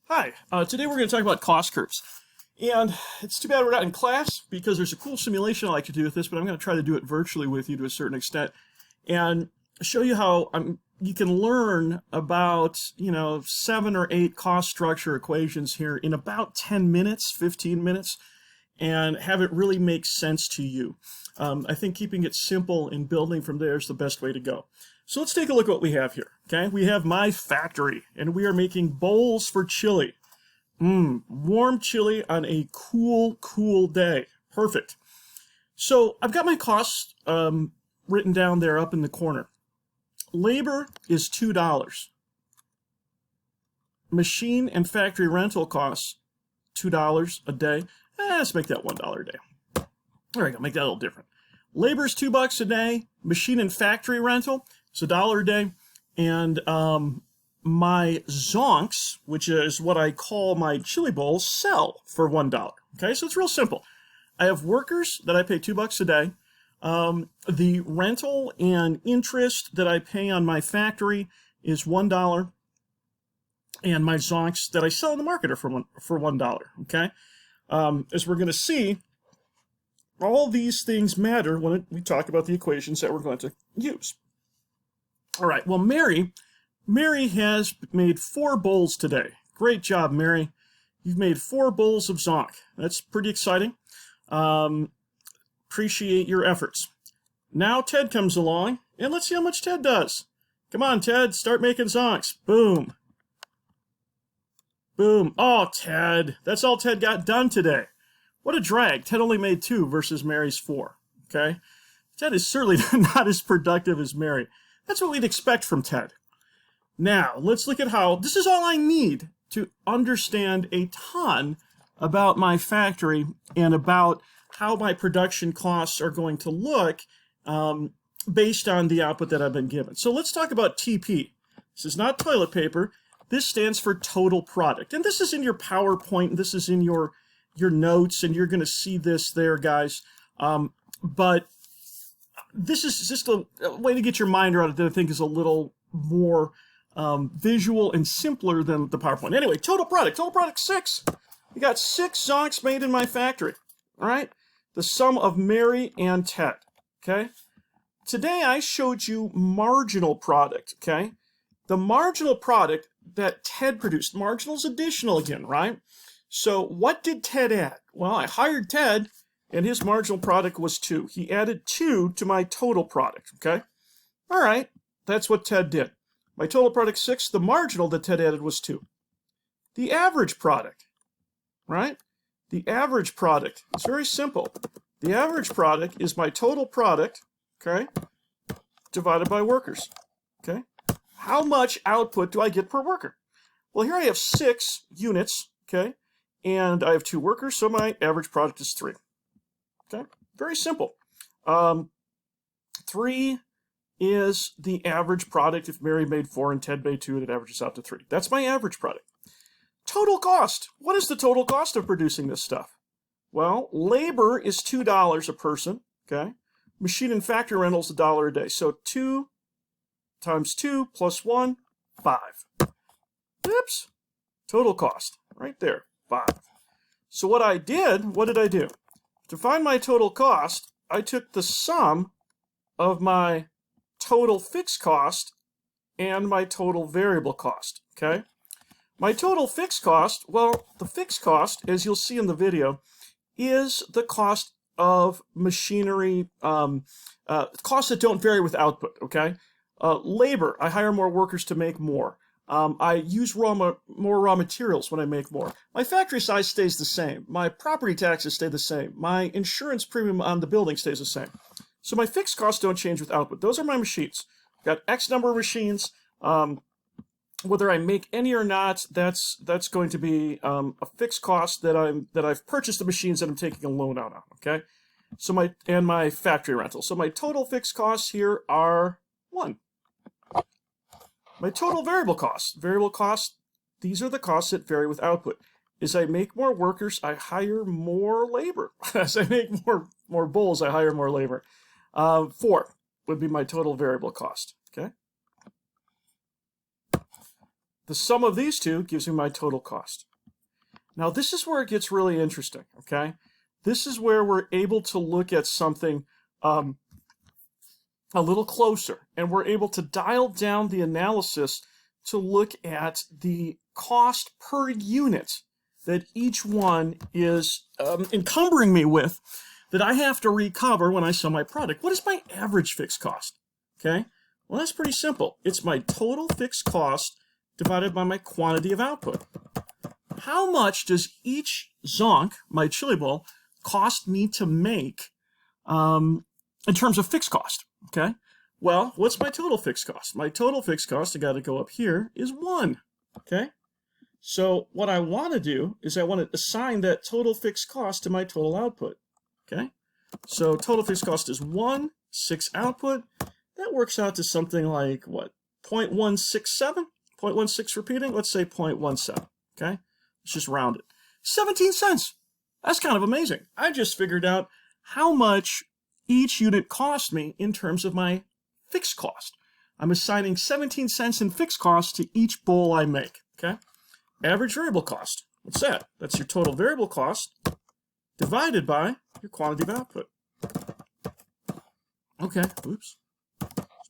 Hi, today we're going to talk about cost curves. And it's too bad we're not in class because there's a cool simulation I like to do with this, but I'm going to try to do it virtually with you to a certain extent and show you how you can learn about, 7 or 8 cost structure equations here in about 10 minutes, 15 minutes, and have it really make sense to you. I think keeping it simple and building from there is the best way to go. So let's take a look at what we have here. Okay, we have my factory, and we are making bowls for chili. Warm chili on a cool day. Perfect. So I've got my costs written down there up in the corner. Labor is $2. Machine and factory rental costs $2 a day. Let's make that $1 a day. There we go. Make that a little different. Labor is $2 a day. Machine and factory rental is $1 a day. And my zonks, which is what I call my chili bowls, sell for $1. Okay, so it's real simple. I have workers that I pay $2 a day. The rental and interest that I pay on my factory is $1. And my zonks that I sell in the market are for $1. Okay, as we're going to see, all these things matter when we talk about the equations that we're going to use. All right, well, Mary has made 4 bowls today. Great job, Mary. You've made 4 bowls of zonk. That's pretty exciting. Appreciate your efforts. Now Ted comes along, and let's see how much Ted does. Come on, Ted, start making zonks. Boom. Boom. Oh, Ted. That's all Ted got done today. What a drag. Ted only made 2 versus Mary's 4. Okay? Ted is certainly not as productive as Mary. That's what we'd expect from Ted. Now, let's look at how, this is all I need to understand a ton about my factory and about how my production costs are going to look based on the output that I've been given. So let's talk about TP. This is not toilet paper. This stands for total product. And this is in your PowerPoint. This is in your notes, and you're going to see this there, guys. But this is just a way to get your mind around it that I think is a little more visual and simpler than the PowerPoint. Anyway, total product 6. We got 6 zonks made in my factory. All right, the sum of Mary and Ted. Okay, today I showed you marginal product. Okay, the marginal product that Ted produced. Marginal is additional again, right? So what did Ted add? Well, I hired Ted, and his marginal product was 2. He added 2 to my total product. Okay, all right, that's what Ted did. My total product 6, the marginal that Ted added was 2. The average product, right? The average product, it's very simple. The average product is my total product, okay, divided by workers, okay? How much output do I get per worker? Well, here I have 6 units, okay, and I have 2 workers, so my average product is 3, okay? Very simple. 3 is the average product. If Mary made 4 and Ted made 2, it averages out to 3. That's my average product. Total cost. What is the total cost of producing this stuff? Well, labor is $2 a person, okay? Machine and factory rental is $1 a day. So 2 times 2 plus 1, 5. Oops. Total cost, right there, 5. So what did I do? To find my total cost, I took the sum of my total fixed cost and my total variable cost, okay? My total fixed cost, well, the fixed cost, as you'll see in the video, is the cost of machinery, costs that don't vary with output, okay? Labor, I hire more workers to make more. I use more raw materials when I make more. My factory size stays the same. My property taxes stay the same. My insurance premium on the building stays the same. So my fixed costs don't change with output. Those are my machines. Got X number of machines. Whether I make any or not, that's going to be a fixed cost that I've purchased the machines that I'm taking a loan out on. Okay, so my factory rental. So my total fixed costs here are 1. My total variable costs. These are the costs that vary with output. As I make more workers, I hire more labor. As I make more bowls, I hire more labor. 4 would be my total variable cost. Okay. the sum of these two gives me my total cost. Now, this is where it gets really interesting, okay? This is where we're able to look at something a little closer, and we're able to dial down the analysis to look at the cost per unit that each one is encumbering me with, that I have to recover when I sell my product. What is my average fixed cost? Okay, well, that's pretty simple. It's my total fixed cost divided by my quantity of output. How much does each zonk, my chili bowl, cost me to make in terms of fixed cost? Okay, well, what's my total fixed cost? My total fixed cost, I got to go up here, is 1. Okay, so what I want to do is I want to assign that total fixed cost to my total output. Okay, so total fixed cost is 1, 6 output. That works out to something like, what, 0.167? 0.16 repeating? Let's say 0.17, okay? Let's just round it. 17 cents. That's kind of amazing. I just figured out how much each unit cost me in terms of my fixed cost. I'm assigning 17 cents in fixed cost to each bowl I make, okay? Average variable cost. What's that? That's your total variable cost divided by your quantity of output. Okay, oops.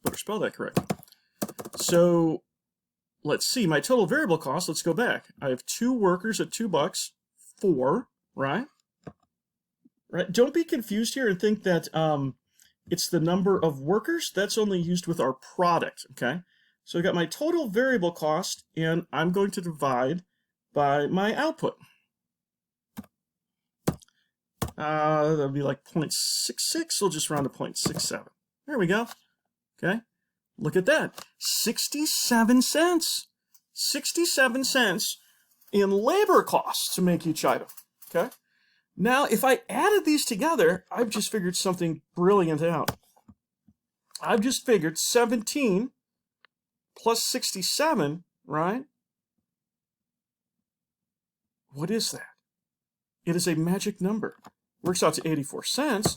Better spell that correctly. So let's see, my total variable cost, let's go back. I have 2 workers at $2, 4, right? Right. Don't be confused here and think that it's the number of workers. That's only used with our product, okay? So I got my total variable cost, and I'm going to divide by my output. That'll be like 0.66. We'll just round to 0.67. There we go. Okay, look at that. 67 cents. 67 cents in labor costs to make each item. Okay, now if I added these together, I've just figured something brilliant out. I've just figured 17 plus 67, right? What is that? It is a magic number. Works out to 84 cents,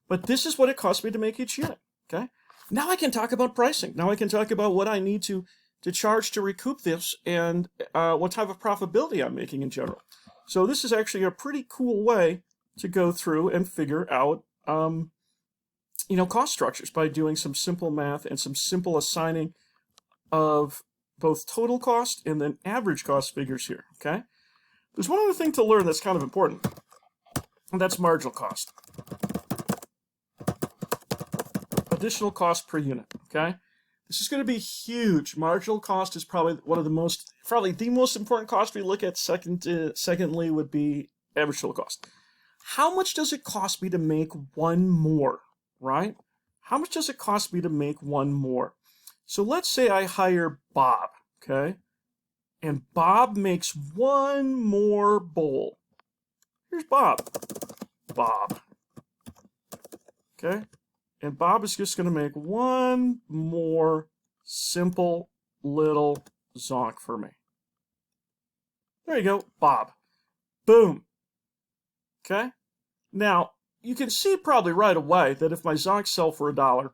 but this is what it cost me to make each unit. Okay. Now I can talk about pricing. Now I can talk about what I need to charge to recoup this and what type of profitability I'm making in general. So this is actually a pretty cool way to go through and figure out, cost structures by doing some simple math and some simple assigning of both total cost and then average cost figures here. Okay. There's one other thing to learn that's kind of important, and that's marginal cost. Additional cost per unit, okay? This is going to be huge. Marginal cost is probably the most important cost we look at. Secondly would be average total cost. How much does it cost me to make one more, right? How much does it cost me to make one more? So let's say I hire Bob, okay? And Bob makes one more bowl. Here's Bob. Bob. Okay? And Bob is just going to make one more simple little zonk for me. There you go, Bob. Boom. Okay? Now, you can see probably right away that if my zonks sell for $1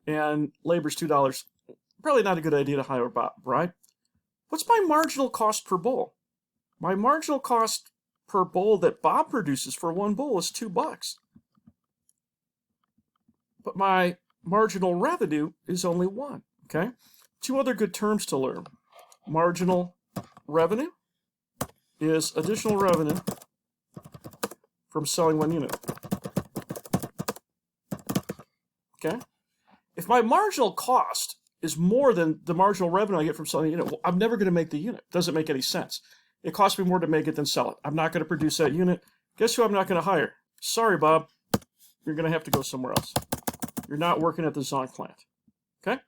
and labor's $2, probably not a good idea to hire Bob, right? What's my marginal cost per bowl? My marginal cost per bowl that Bob produces for one bowl is $2. But my marginal revenue is only 1, okay? 2 other good terms to learn. Marginal revenue is additional revenue from selling 1 unit. Okay? If my marginal cost is more than the marginal revenue I get from selling a unit, well, I'm never going to make the unit. Doesn't make any sense. It costs me more to make it than sell it. I'm not going to produce that unit. Guess who I'm not going to hire? Sorry, Bob. You're going to have to go somewhere else. You're not working at the zonk plant. Okay?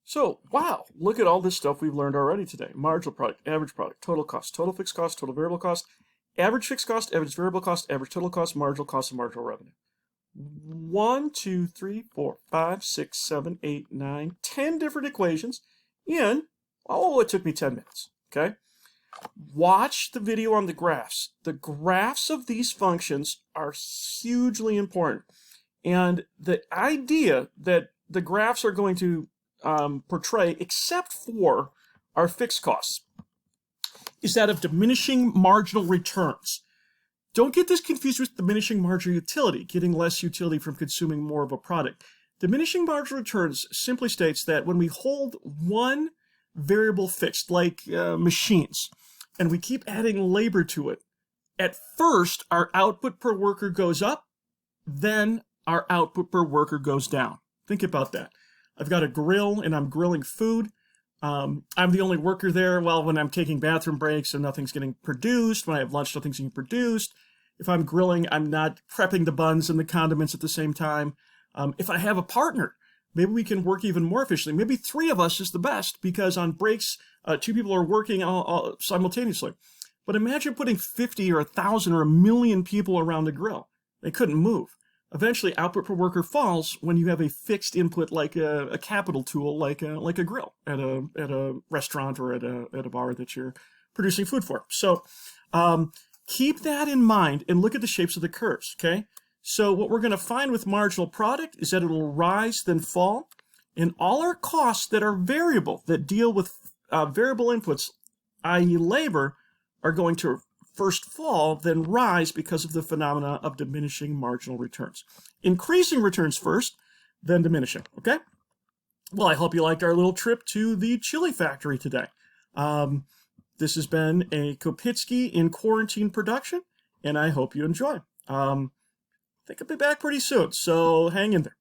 So, wow, look at all this stuff we've learned already today. Marginal product, average product, total cost, total fixed cost, total variable cost, average fixed cost, average variable cost, average total cost, marginal cost, and marginal revenue. 1, 2, 3, 4, 5, 6, 7, 8, 9, 10 different equations in, it took me 10 minutes. Okay? Watch the video on the graphs. The graphs of these functions are hugely important. And the idea that the graphs are going to portray, except for our fixed costs is that of diminishing marginal returns. Don't get this confused with diminishing marginal utility, getting less utility from consuming more of a product. Diminishing marginal returns simply states that when we hold one variable fixed, like machines, and we keep adding labor to it, at first our output per worker goes up, then our output per worker goes down. Think about that. I've got a grill and I'm grilling food. I'm the only worker there. Well, when I'm taking bathroom breaks and nothing's getting produced, when I have lunch, nothing's getting produced. If I'm grilling, I'm not prepping the buns and the condiments at the same time. If I have a partner, maybe we can work even more efficiently. Maybe 3 of us is the best because on breaks, 2 people are working all simultaneously. But imagine putting 50 or 1,000 or 1,000,000 people around the grill. They couldn't move. Eventually, output per worker falls when you have a fixed input like a capital tool, like a grill at a restaurant or at a bar that you're producing food for. So keep that in mind and look at the shapes of the curves, okay? So what we're going to find with marginal product is that it'll rise then fall, and all our costs that are variable, that deal with variable inputs, i.e. labor, are going to first fall, then rise because of the phenomena of diminishing marginal returns. Increasing returns first, then diminishing, okay? Well, I hope you liked our little trip to the chili factory today. This has been a Kopitsky in Quarantine production, and I hope you enjoy. I think I'll be back pretty soon, so hang in there.